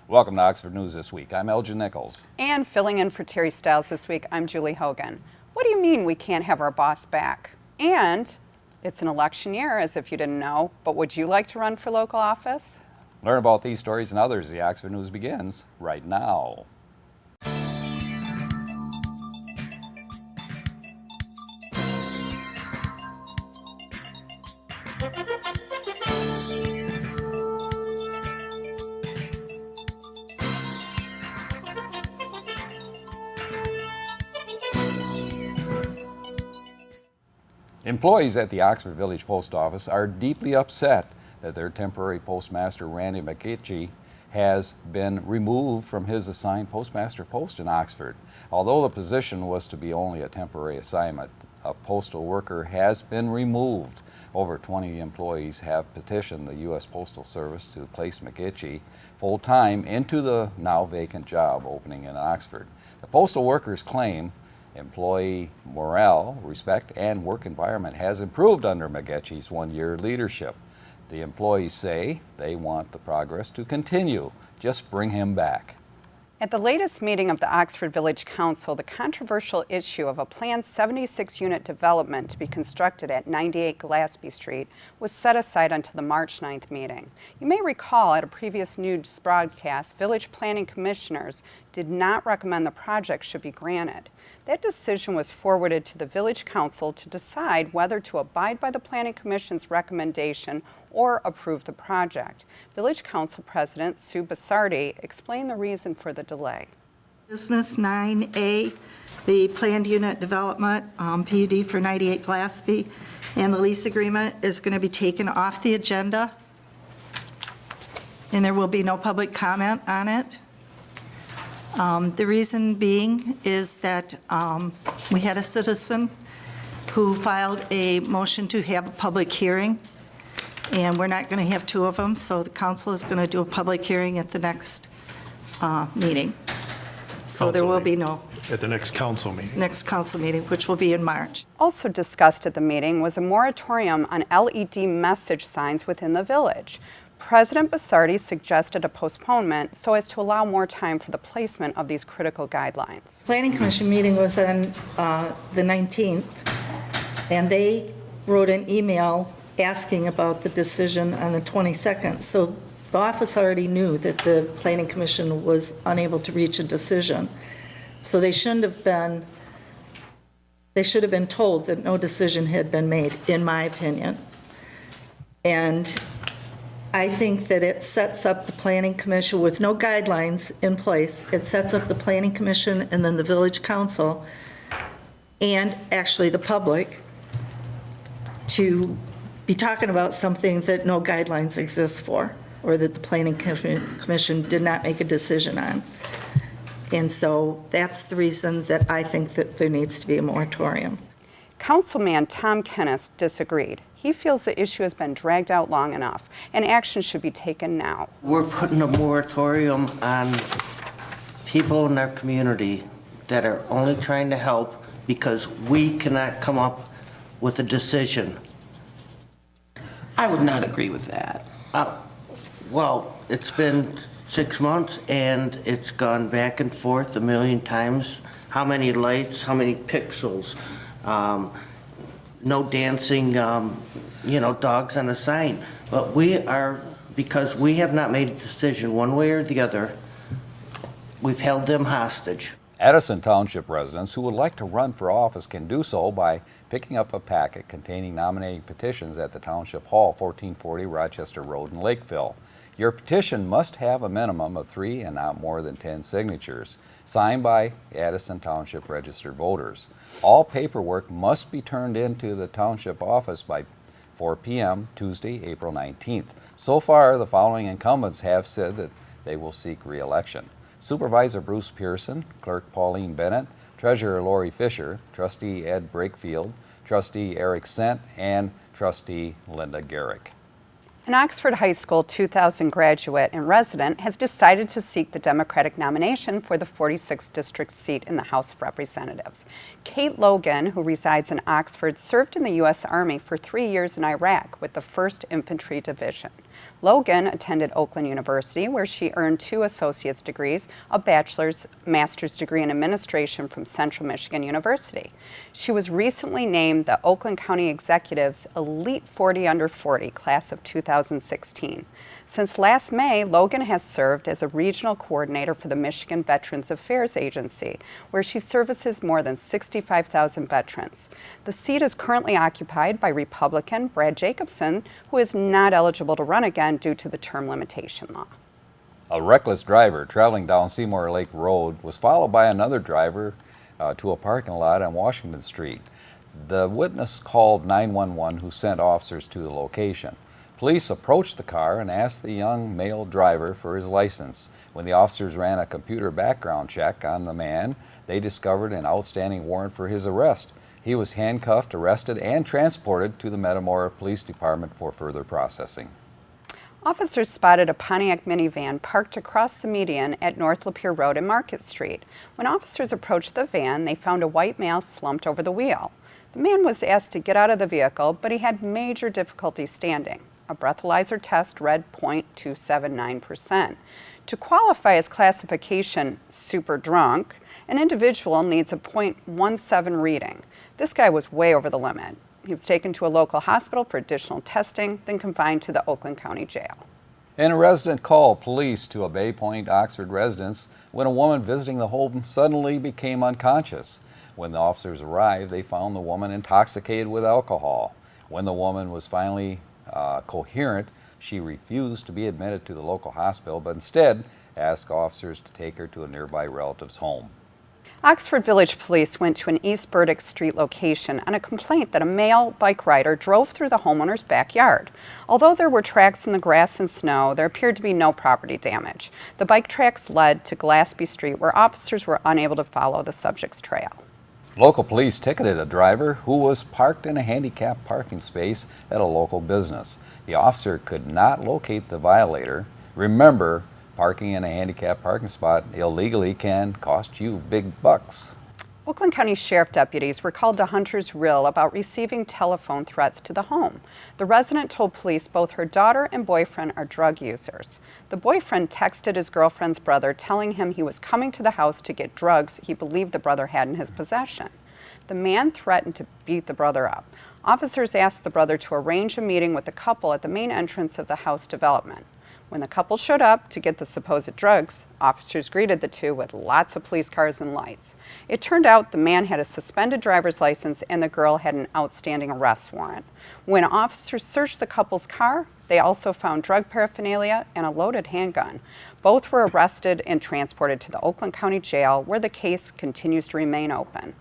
Welcome to Oxford News This Week. I'm Elgin Nichols. And filling in for Terry Stiles this week, I'm Julie Hogan. What do you mean we can't have our boss back? And it's an election year, as if you didn't know, but would you like to run for local office? Learn about these stories and others. The Oxford News begins right now. Employees at the Oxford Village Post Office are deeply upset that their temporary postmaster, Randy McKitchie, has been removed from his assigned postmaster post in Oxford. Although the position was to be only a temporary assignment, a postal worker has been removed. Over 20 employees have petitioned the U.S. Postal Service to place McKitchie full-time into the now vacant job opening in Oxford. The postal workers claim employee morale, respect, and work environment has improved under McKitchie's one-year leadership. The employees say they want the progress to continue. Just bring him back. At the latest meeting of the Oxford Village Council, the controversial issue of a planned 76-unit development to be constructed at 98 Gillespie Street was set aside until the March 9th meeting. You may recall at a previous news broadcast, Village Planning Commissioners did not recommend the project should be granted. That decision was forwarded to the Village Council to decide whether to abide by the Planning Commission's recommendation or approve the project. Village Council President Sue Basardi explained the reason for the delay. Business 9A, the planned unit development, PUD for 98 Gillespie, and the lease agreement is going to be taken off the agenda, and there will be no public comment on it. The reason being is that we had a citizen who filed a motion to have a public hearing, and we're not going to have two of them, so the council is going to do a public hearing at the next meeting. So there will be no... At the next council meeting. Next council meeting, which will be in March. Also discussed at the meeting was a moratorium on LED message signs within the village. President Basardi suggested a postponement so as to allow more time for the placement of these critical guidelines. Planning Commission meeting was on the 19th, and they wrote an email asking about the decision on the 22nd. So the office already knew that the Planning Commission was unable to reach a decision. So they should have been told that no decision had been made, in my opinion. And I think that it sets up the Planning Commission with no guidelines in place. It sets up the Planning Commission and then the Village Council and actually the public to be talking about something that no guidelines exist for, or that the Planning Commission did not make a decision on. And so that's the reason that I think that there needs to be a moratorium. Councilman Tom Kennis disagreed. He feels the issue has been dragged out long enough and action should be taken now. We're putting a moratorium on people in our community that are only trying to help because we cannot come up with a decision. I would not agree with that. Well, it's been 6 months and it's gone back and forth a million times. How many lights, how many pixels, no dancing, dogs on a sign. But because we have not made a decision one way or the other, we've held them hostage. Addison Township residents who would like to run for office can do so by picking up a packet containing nominating petitions at the Township Hall, 1440 Rochester Road in Lakeville. Your petition must have a minimum of 3 and not more than 10 signatures, signed by Addison Township registered voters. All paperwork must be turned into the Township office by 4 p.m. Tuesday, April 19th. So far, the following incumbents have said that they will seek re-election: Supervisor Bruce Pearson, Clerk Pauline Bennett, Treasurer Lori Fisher, Trustee Ed Brakefield, Trustee Eric Sent, and Trustee Linda Garrick. An Oxford High School 2000 graduate and resident has decided to seek the Democratic nomination for the 46th district seat in the House of Representatives. Kate Logan, who resides in Oxford, served in the U.S. Army for 3 years in Iraq with the 1st Infantry Division. Logan attended Oakland University, where she earned 2 associate's degrees, a bachelor's, master's degree in administration from Central Michigan University. She was recently named the Oakland County Executive's Elite 40 Under 40 class of 2016. Since last May, Logan has served as a regional coordinator for the Michigan Veterans Affairs Agency, where she services more than 65,000 veterans. The seat is currently occupied by Republican Brad Jacobson, who is not eligible to run again due to the term limitation law. A reckless driver traveling down Seymour Lake Road was followed by another driver to a parking lot on Washington Street. The witness called 911, who sent officers to the location. Police approached the car and asked the young male driver for his license. When the officers ran a computer background check on the man, they discovered an outstanding warrant for his arrest. He was handcuffed, arrested, and transported to the Metamora Police Department for further processing. Officers spotted a Pontiac minivan parked across the median at North Lapeer Road and Market Street. When officers approached the van, they found a white male slumped over the wheel. The man was asked to get out of the vehicle, but he had major difficulty standing. A breathalyzer test read 0.279%. To qualify as classification super drunk, an individual needs a 0.17 reading. This guy was way over the limit. He was taken to a local hospital for additional testing, then confined to the Oakland County Jail. And a resident called police to a Bay Point, Oxford residence when a woman visiting the home suddenly became unconscious. When the officers arrived, they found the woman intoxicated with alcohol. When the woman was finally coherent, she refused to be admitted to the local hospital, but instead asked officers to take her to a nearby relative's home. Oxford Village Police went to an East Burdick Street location on a complaint that a male bike rider drove through the homeowner's backyard. Although there were tracks in the grass and snow, there appeared to be no property damage. The bike tracks led to Glaspie Street, where officers were unable to follow the subject's trail. Local police ticketed a driver who was parked in a handicapped parking space at a local business. The officer could not locate the violator. Remember, parking in a handicapped parking spot illegally can cost you big bucks. Oakland County Sheriff deputies were called to Hunter's Rill about receiving telephone threats to the home. The resident told police both her daughter and boyfriend are drug users. The boyfriend texted his girlfriend's brother telling him he was coming to the house to get drugs he believed the brother had in his possession. The man threatened to beat the brother up. Officers asked the brother to arrange a meeting with the couple at the main entrance of the house development. When the couple showed up to get the supposed drugs, officers greeted the two with lots of police cars and lights. It turned out the man had a suspended driver's license and the girl had an outstanding arrest warrant. When officers searched the couple's car, they also found drug paraphernalia and a loaded handgun. Both were arrested and transported to the Oakland County Jail, where the case continues to remain open.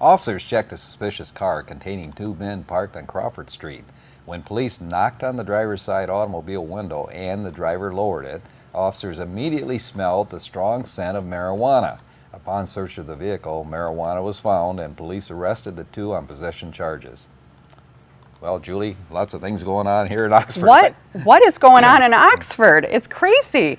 Officers checked a suspicious car containing 2 men parked on Crawford Street. When police knocked on the driver's side automobile window and the driver lowered it, officers immediately smelled the strong scent of marijuana. Upon search of the vehicle, marijuana was found and police arrested the two on possession charges. Well, Julie, lots of things going on here in Oxford. What is going on in Oxford? It's crazy.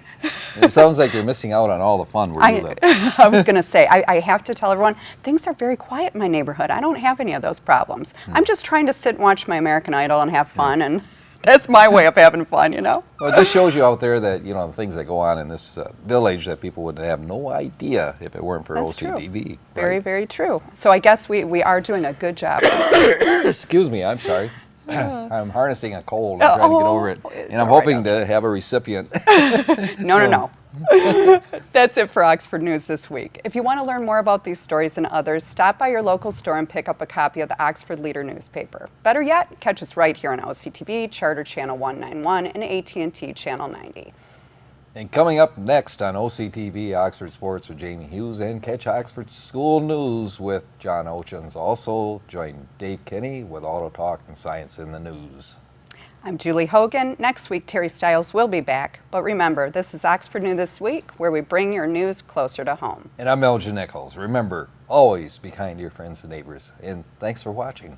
It sounds like you're missing out on all the fun where you live. I was going to say, I have to tell everyone, things are very quiet in my neighborhood. I don't have any of those problems. I'm just trying to sit and watch my American Idol and have fun, and that's my way of having fun, you know? Well, it just shows you out there that, you know, the things that go on in this village that people would have no idea if it weren't for That's true. OCTV. Very, right? very true. So I guess we are doing a good job. Excuse me, I'm sorry. I'm harnessing a cold. I'm trying to get over it. it's And I'm all right, hoping to have a recipient. No. That's it for Oxford News this week. If you want to learn more about these stories and others, stop by your local store and pick up a copy of the Oxford Leader newspaper. Better yet, catch us right here on OCTV, Charter Channel 191, and AT&T Channel 90. And coming up next on OCTV, Oxford Sports with Jamie Hughes, and catch Oxford School News with John Ochins. Also, join Dave Kinney with Auto Talk and Science in the News. I'm Julie Hogan. Next week, Terry Stiles will be back. But remember, this is Oxford News This Week, where we bring your news closer to home. And I'm Elgin Nichols. Remember, always be kind to your friends and neighbors. And thanks for watching.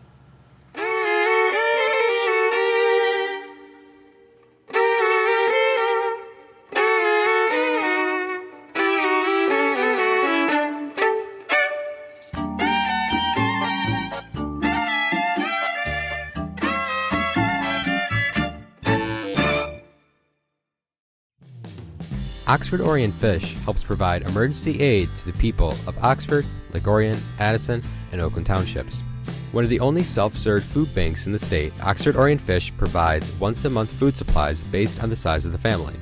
Oxford Orient Fish helps provide emergency aid to the people of Oxford, Ligorian, Addison, and Oakland Townships. One of the only self-served food banks in the state, Oxford Orient Fish provides once-a-month food supplies based on the size of the family.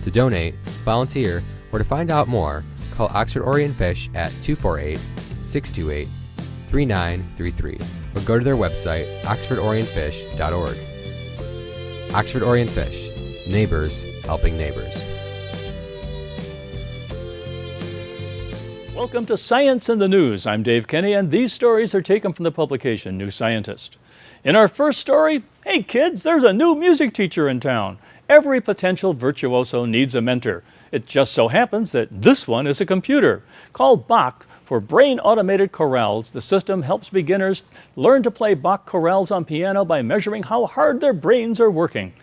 To donate, volunteer, or to find out more, call Oxford Orient Fish at 248-628-3933 or go to their website, oxfordorientfish.org. Oxford Orient Fish, neighbors helping neighbors. Welcome to Science in the News. I'm Dave Kenny, and these stories are taken from the publication New Scientist. In our first story, hey kids, there's a new music teacher in town. Every potential virtuoso needs a mentor. It just so happens that this one is a computer. Called Bach for Brain Automated Chorales, the system helps beginners learn to play Bach chorales on piano by measuring how hard their brains are working.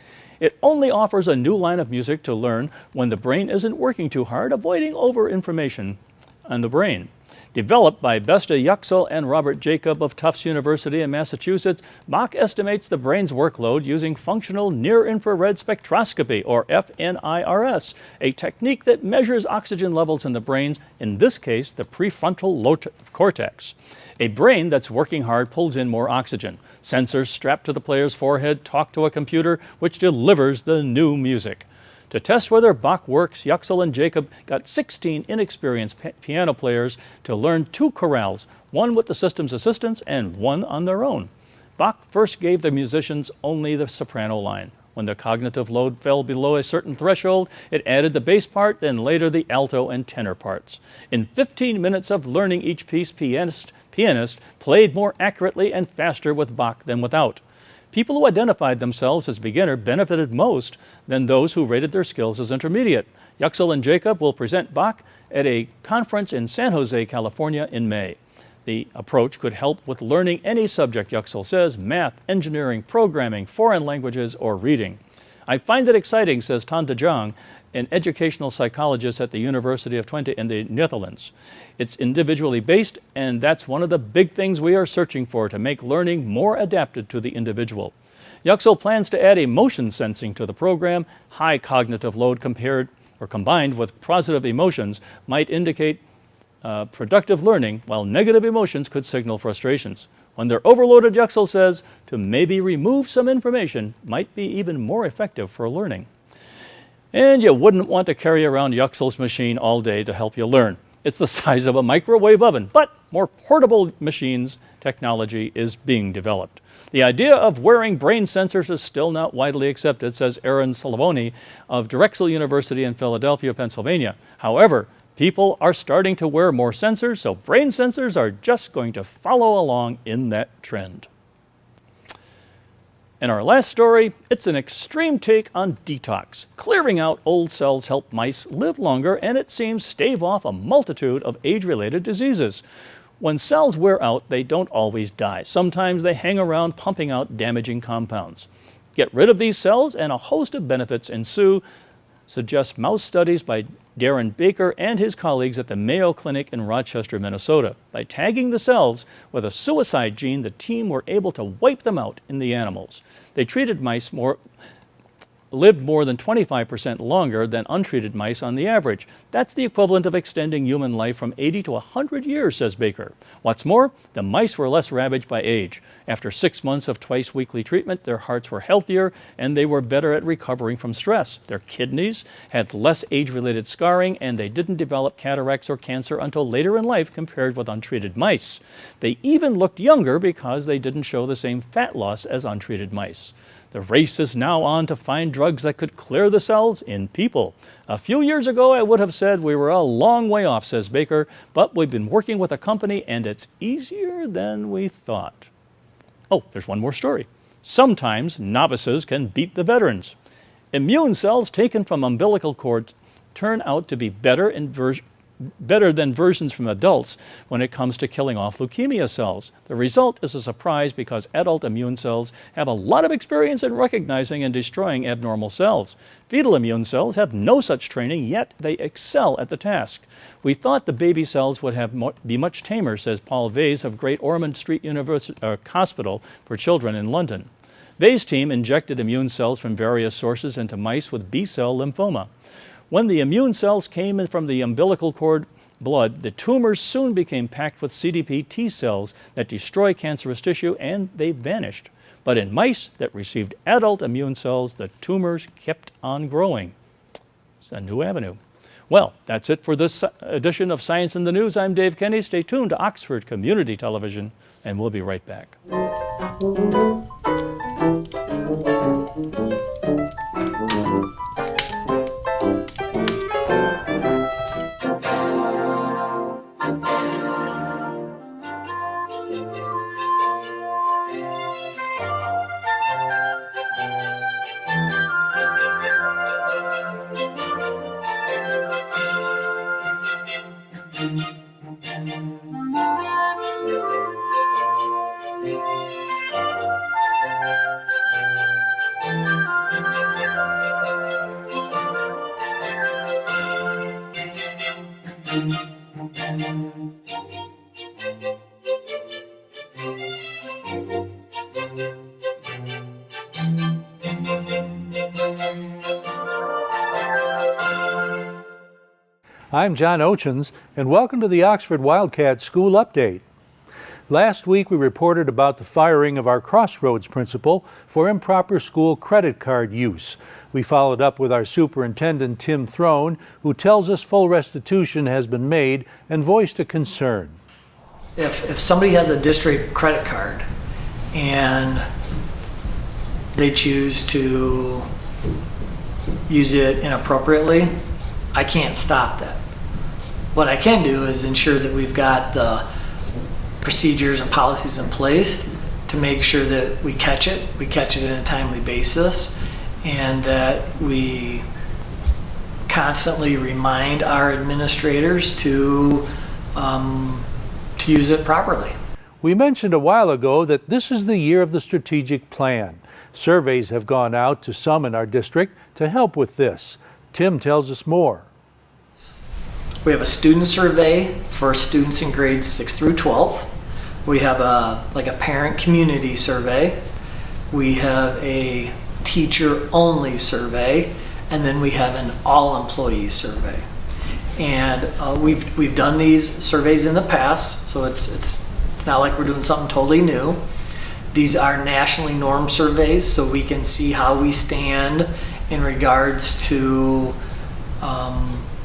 It only offers a new line of music to learn when the brain isn't working too hard, avoiding over-information on the brain. Developed by Besta Yuxel and Robert Jacob of Tufts University in Massachusetts, Bach estimates the brain's workload using functional near-infrared spectroscopy, or FNIRS, a technique that measures oxygen levels in the brain, in this case, the prefrontal cortex. A brain that's working hard pulls in more oxygen. Sensors strapped to the player's forehead talk to a computer, which delivers the new music. To test whether Bach works, Yuxel and Jacob got 16 inexperienced piano players to learn 2 chorales, one with the system's assistance and one on their own. Bach first gave the musicians only the soprano line. When the cognitive load fell below a certain threshold, it added the bass part, then later the alto and tenor parts. In 15 minutes of learning each piece, pianist played more accurately and faster with Bach than without. People who identified themselves as beginner benefited most than those who rated their skills as intermediate. Yuxel and Jacob will present Bach at a conference in San Jose, California in May. The approach could help with learning any subject, Yuxel says: math, engineering, programming, foreign languages, or reading. I find it exciting, says Tan de Jong, an educational psychologist at the University of Twente in the Netherlands. It's individually based, and that's one of the big things we are searching for, to make learning more adapted to the individual. Yuxel plans to add emotion sensing to the program. High cognitive load combined with positive emotions might indicate productive learning, while negative emotions could signal frustrations. When they're overloaded, Yuxel says, to maybe remove some information might be even more effective for learning. And you wouldn't want to carry around Yuxel's machine all day to help you learn. It's the size of a microwave oven, but more portable machines technology is being developed. The idea of wearing brain sensors is still not widely accepted, says Aaron Salavoni of Drexel University in Philadelphia, Pennsylvania. However, people are starting to wear more sensors, so brain sensors are just going to follow along in that trend. In our last story, it's an extreme take on detox. Clearing out old cells help mice live longer, and it seems stave off a multitude of age-related diseases. When cells wear out, they don't always die. Sometimes they hang around pumping out damaging compounds. Get rid of these cells and a host of benefits ensue, suggest mouse studies by Darren Baker and his colleagues at the Mayo Clinic in Rochester, Minnesota. By tagging the cells with a suicide gene, the team were able to wipe them out in the animals. They treated mice lived more than 25% longer than untreated mice on the average. That's the equivalent of extending human life from 80 to 100 years, says Baker. What's more, the mice were less ravaged by age. After 6 months of twice-weekly treatment, their hearts were healthier and they were better at recovering from stress. Their kidneys had less age-related scarring, and they didn't develop cataracts or cancer until later in life compared with untreated mice. They even looked younger because they didn't show the same fat loss as untreated mice. The race is now on to find drugs that could clear the cells in people. A few years ago, I would have said we were a long way off, says Baker, but we've been working with a company and it's easier than we thought. Oh, there's one more story. Sometimes novices can beat the veterans. Immune cells taken from umbilical cords turn out to be better than versions from adults when it comes to killing off leukemia cells. The result is a surprise because adult immune cells have a lot of experience in recognizing and destroying abnormal cells. Fetal immune cells have no such training, yet they excel at the task. We thought the baby cells would be much tamer, says Paul Vase of Great Ormond Street Hospital for Children in London. Vase's team injected immune cells from various sources into mice with B-cell lymphoma. When the immune cells came in from the umbilical cord blood, the tumors soon became packed with CDP T cells that destroy cancerous tissue, and they vanished. But in mice that received adult immune cells, the tumors kept on growing. It's a new avenue. Well, that's it for this edition of Science in the News. I'm Dave Kenny. Stay tuned to Oxford Community Television, and we'll be right back. I'm John Ochins, and welcome to the Oxford Wildcat School Update. Last week we reported about the firing of our Crossroads principal for improper school credit card use. We followed up with our superintendent, Tim Throne, who tells us full restitution has been made and voiced a concern. If somebody has a district credit card and they choose to use it inappropriately, I can't stop that. What I can do is ensure that we've got the procedures and policies in place to make sure that we catch it in a timely basis, and that we constantly remind our administrators to use it properly. We mentioned a while ago that this is the year of the strategic plan. Surveys have gone out to some in our district to help with this. Tim tells us more. We have a student survey for students in grades 6 through 12. We have a parent community survey. We have a teacher only survey, and then we have an all employee survey. And we've done these surveys in the past, so it's not like we're doing something totally new. These are nationally normed surveys, so we can see how we stand in regards to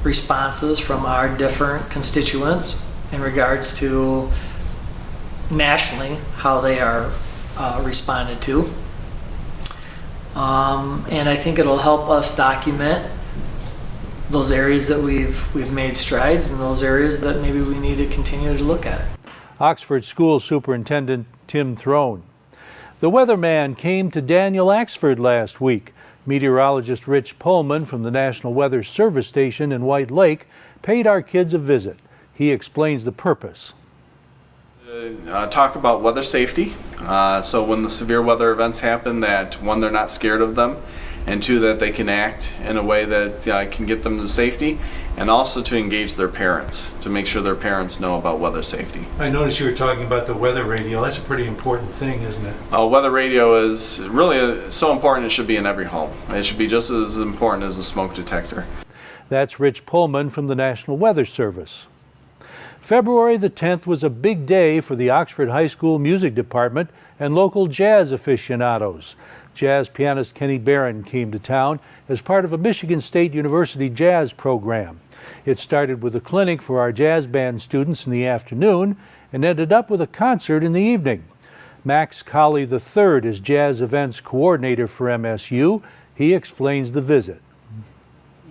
responses from our different constituents, in regards to nationally how they are responded to. And I think it'll help us document those areas that we've made strides and those areas that maybe we need to continue to look at. Oxford School Superintendent Tim Throne. The weatherman came to Daniel Axford last week. Meteorologist Rich Pullman from the National Weather Service Station in White Lake paid our kids a visit. He explains the purpose. Talk about weather safety. So when the severe weather events happen, that one, they're not scared of them, and two, that they can act in a way that can get them to safety, and also to engage their parents, to make sure their parents know about weather safety. I noticed you were talking about the weather radio. That's a pretty important thing, isn't it? Weather radio is really so important, it should be in every home. It should be just as important as a smoke detector. That's Rich Pullman from the National Weather Service. February the 10th was a big day for the Oxford High School Music Department and local jazz aficionados. Jazz pianist Kenny Barron came to town as part of a Michigan State University jazz program. It started with a clinic for our jazz band students in the afternoon and ended up with a concert in the evening. Max Colley III is jazz events coordinator for MSU. He explains the visit.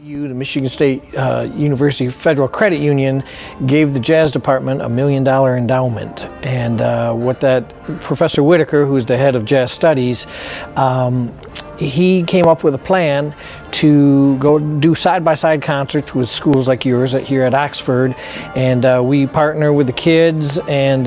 The Michigan State University Federal Credit Union gave the jazz department $1 million endowment, and what that Professor Whitaker, who's the head of jazz studies, he came up with a plan to go do side-by-side concerts with schools like yours here at Oxford, and we partner with the kids and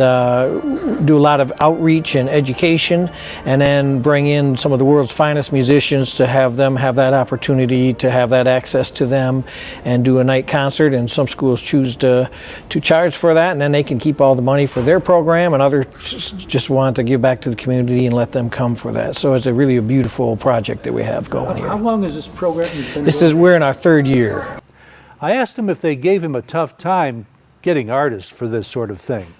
do a lot of outreach and education, and then bring in some of the world's finest musicians to have them have that opportunity to have that access to them and do a night concert. And some schools choose to charge for that, and then they can keep all the money for their program, and others just want to give back to the community and let them come for that. So it's really a beautiful project that we have going here. How long is this program? We're in our third year. I asked him if they gave him a tough time getting artists for this sort of thing.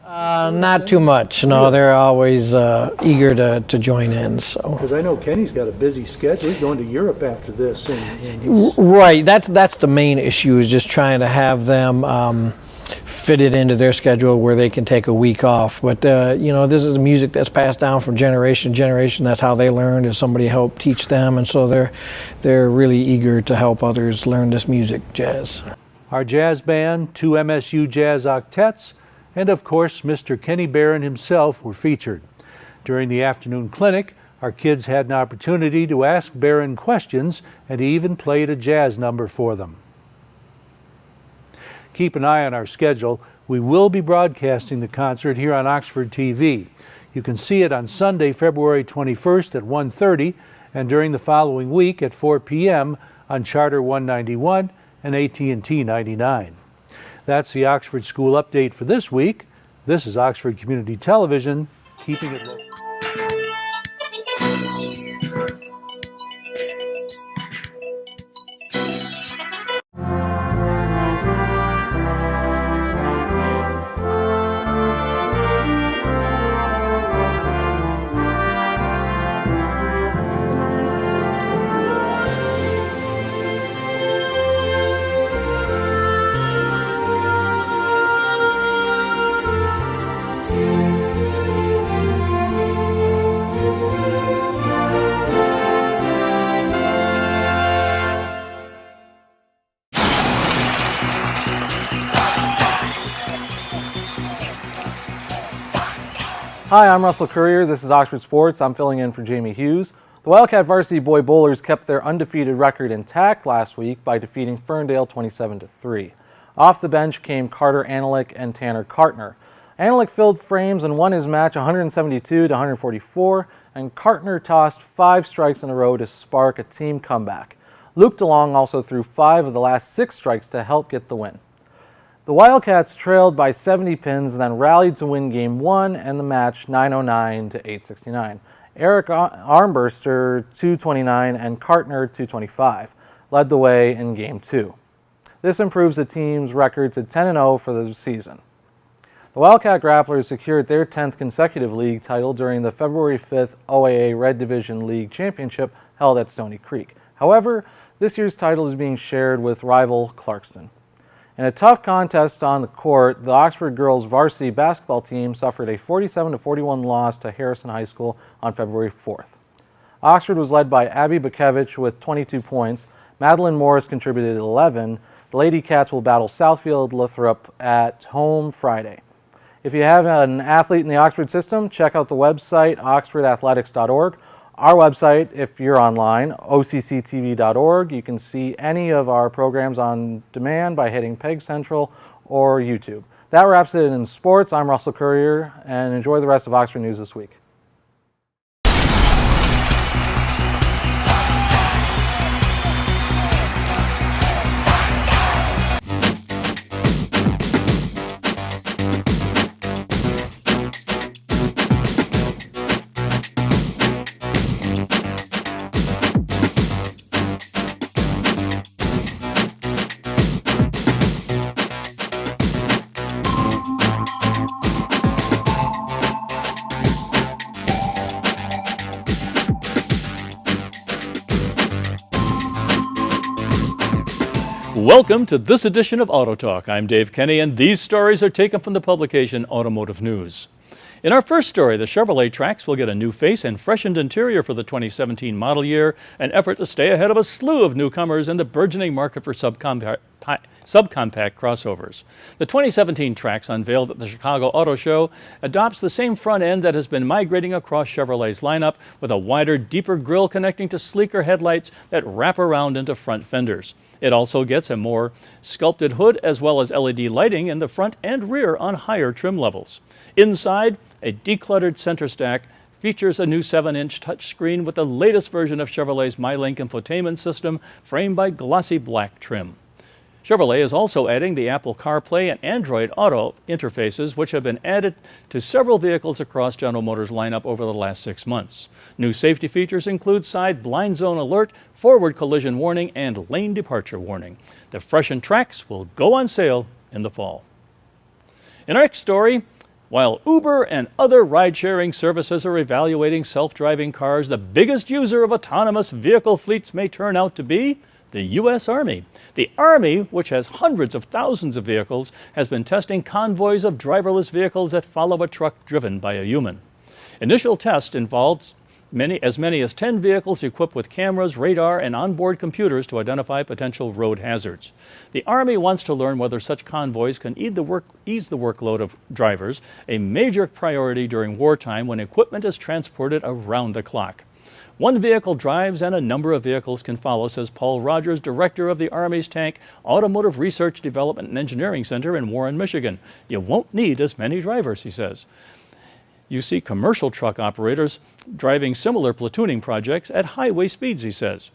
Not too much. No, they're always eager to join in. So. Because I know Kenny's got a busy schedule. He's going to Europe after this, and he's... Right. That's the main issue, is just trying to have them fit it into their schedule where they can take a week off. But you know, this is music that's passed down from generation to generation. That's how they learned, is somebody helped teach them, and so they're really eager to help others learn this music, jazz. Our jazz band, 2 MSU Jazz Octets, and of course Mr. Kenny Barron himself were featured. During the afternoon clinic, our kids had an opportunity to ask Barron questions, and he even played a jazz number for them. Keep an eye on our schedule. We will be broadcasting the concert here on Oxford TV. You can see it on Sunday, February 21st at 1:30, and during the following week at 4 p.m. on Charter 191 and AT&T 99. That's the Oxford School Update for this week. This is Oxford Community Television, keeping it local. Hi, I'm Russell Currier. This is Oxford Sports. I'm filling in for Jamie Hughes. The Wildcat varsity boy bowlers kept their undefeated record intact last week by defeating Ferndale 27-3. Off the bench came Carter Anilick and Tanner Kartner. Anilick filled frames and won his match 172-144, and Kartner tossed 5 strikes in a row to spark a team comeback. Luke DeLong also threw 5 of the last 6 strikes to help get the win. The Wildcats trailed by 70 pins, then rallied to win Game 1 and the match 909-869. Eric Armbruster, 229, and Kartner, 225, led the way in Game 2. This improves the team's record to 10-0 for the season. The Wildcat Grapplers secured their 10th consecutive league title during the February 5th OAA Red Division League Championship held at Stony Creek. However, this year's title is being shared with rival Clarkston. In a tough contest on the court, the Oxford girls varsity basketball team suffered a 47-41 loss to Harrison High School on February 4th. Oxford was led by Abby Bukevich with 22 points. Madeline Morris contributed 11. The Lady Cats will battle Southfield Lothrop at home Friday. If you have an athlete in the Oxford system, check out the website oxfordathletics.org. Our website, if you're online, occtv.org. You can see any of our programs on demand by hitting Peg Central or YouTube. That wraps it in sports. I'm Russell Currier, and enjoy the rest of Oxford News this week. Welcome to this edition of Auto Talk. I'm Dave Kenny, and these stories are taken from the publication Automotive News. In our first story, the Chevrolet Trax will get a new face and freshened interior for the 2017 model year, an effort to stay ahead of a slew of newcomers in the burgeoning market for subcompact crossovers. The 2017 Trax, unveiled at the Chicago Auto Show, adopts the same front end that has been migrating across Chevrolet's lineup, with a wider, deeper grille connecting to sleeker headlights that wrap around into front fenders. It also gets a more sculpted hood as well as LED lighting in the front and rear on higher trim levels. Inside, a decluttered center stack features a new 7-inch touchscreen with the latest version of Chevrolet's MyLink infotainment system, framed by glossy black trim. Chevrolet is also adding the Apple CarPlay and Android Auto interfaces, which have been added to several vehicles across General Motors' lineup over the last 6 months. New safety features include side blind zone alert, forward collision warning, and lane departure warning. The freshened tracks will go on sale in the fall. In our next story, while Uber and other ride-sharing services are evaluating self-driving cars, the biggest user of autonomous vehicle fleets may turn out to be the U.S. Army. The Army, which has hundreds of thousands of vehicles, has been testing convoys of driverless vehicles that follow a truck driven by a human. Initial tests involved as many as 10 vehicles equipped with cameras, radar, and onboard computers to identify potential road hazards. The Army wants to learn whether such convoys can ease the workload of drivers, a major priority during wartime when equipment is transported around the clock. One vehicle drives and a number of vehicles can follow, says Paul Rogers, director of the Army's Tank Automotive Research Development and Engineering Center in Warren, Michigan. You won't need as many drivers, he says. You see commercial truck operators driving similar platooning projects at highway speeds, he says.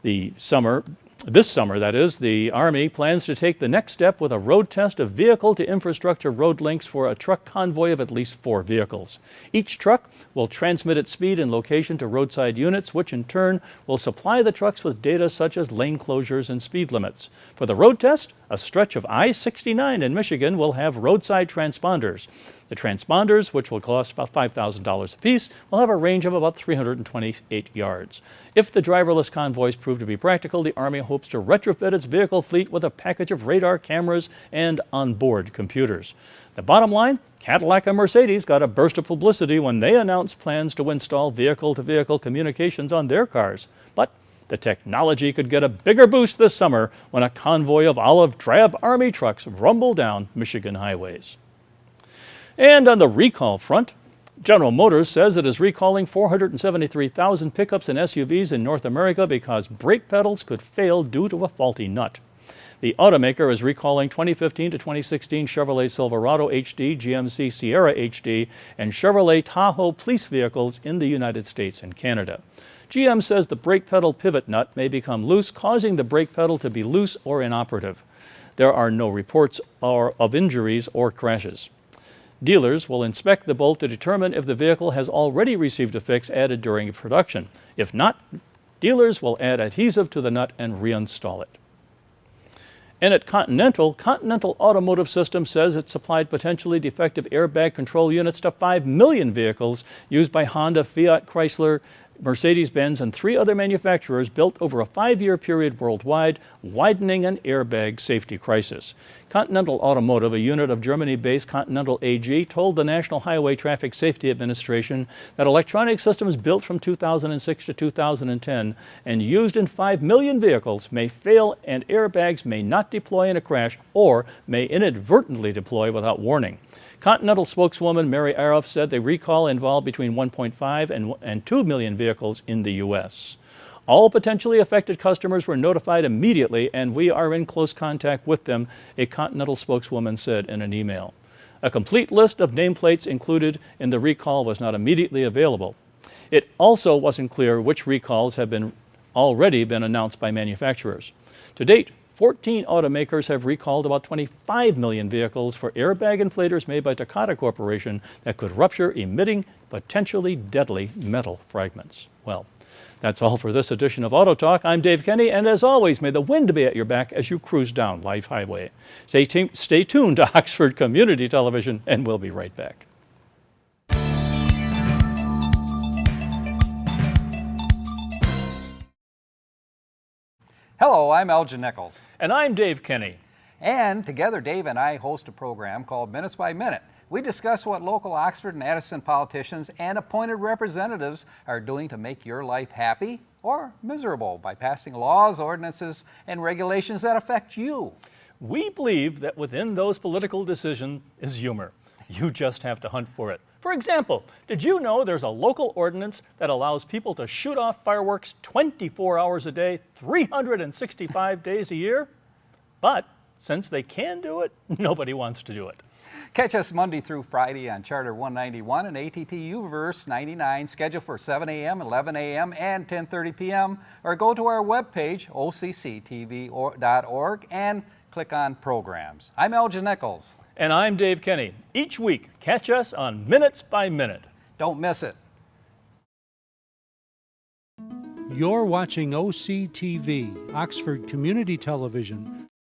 This summer, that is, the Army plans to take the next step with a road test of vehicle-to-infrastructure road links for a truck convoy of at least 4 vehicles. Each truck will transmit its speed and location to roadside units, which in turn will supply the trucks with data such as lane closures and speed limits. For the road test, a stretch of I-69 in Michigan will have roadside transponders. The transponders, which will cost about $5,000 apiece, will have a range of about 328 yards. If the driverless convoys prove to be practical, the Army hopes to retrofit its vehicle fleet with a package of radar, cameras, and onboard computers. The bottom line, Cadillac and Mercedes got a burst of publicity when they announced plans to install vehicle-to-vehicle communications on their cars. But the technology could get a bigger boost this summer when a convoy of olive-drab Army trucks rumble down Michigan highways. And on the recall front, General Motors says it is recalling 473,000 pickups and SUVs in North America because brake pedals could fail due to a faulty nut. The automaker is recalling 2015 to 2016 Chevrolet Silverado HD, GMC Sierra HD, and Chevrolet Tahoe police vehicles in the United States and Canada. GM says the brake pedal pivot nut may become loose, causing the brake pedal to be loose or inoperative. There are no reports of injuries or crashes. Dealers will inspect the bolt to determine if the vehicle has already received a fix added during production. If not, dealers will add adhesive to the nut and reinstall it. And at Continental Automotive Systems says it supplied potentially defective airbag control units to 5 million vehicles used by Honda, Fiat, Chrysler, Mercedes-Benz, and 3 other manufacturers built over a 5-year period worldwide, widening an airbag safety crisis. Continental Automotive, a unit of Germany-based Continental AG, told the National Highway Traffic Safety Administration that electronic systems built from 2006 to 2010 and used in 5 million vehicles may fail and airbags may not deploy in a crash or may inadvertently deploy without warning. Continental spokeswoman Mary Aroff said the recall involved between 1.5 and 2 million vehicles in the U.S. All potentially affected customers were notified immediately, and we are in close contact with them, a Continental spokeswoman said in an email. A complete list of nameplates included in the recall was not immediately available. It also wasn't clear which recalls have already been announced by manufacturers. To date, 14 automakers have recalled about 25 million vehicles for airbag inflators made by Takata Corporation that could rupture, emitting potentially deadly metal fragments. Well, that's all for this edition of Auto Talk. I'm Dave Kenny, and as always, may the wind be at your back as you cruise down Life Highway. Stay tuned to Oxford Community Television, and we'll be right back. Hello, I'm Elgin Nichols. And I'm Dave Kenny. And together, Dave and I host a program called Minutes by Minute. We discuss what local Oxford and Addison politicians and appointed representatives are doing to make your life happy or miserable by passing laws, ordinances, and regulations that affect you. We believe that within those political decisions is humor. You just have to hunt for it. For example, did you know there's a local ordinance that allows people to shoot off fireworks 24 hours a day, 365 days a year? But since they can do it, nobody wants to do it. Catch us Monday through Friday on Charter 191 and ATT Uverse 99, scheduled for 7 a.m., 11 a.m., and 10:30 p.m., or go to our webpage, occtv.org, and click on Programs. I'm Elgin Nichols. And I'm Dave Kenny. Each week, catch us on Minutes by Minute. Don't miss it. You're watching OCTV, Oxford Community Television,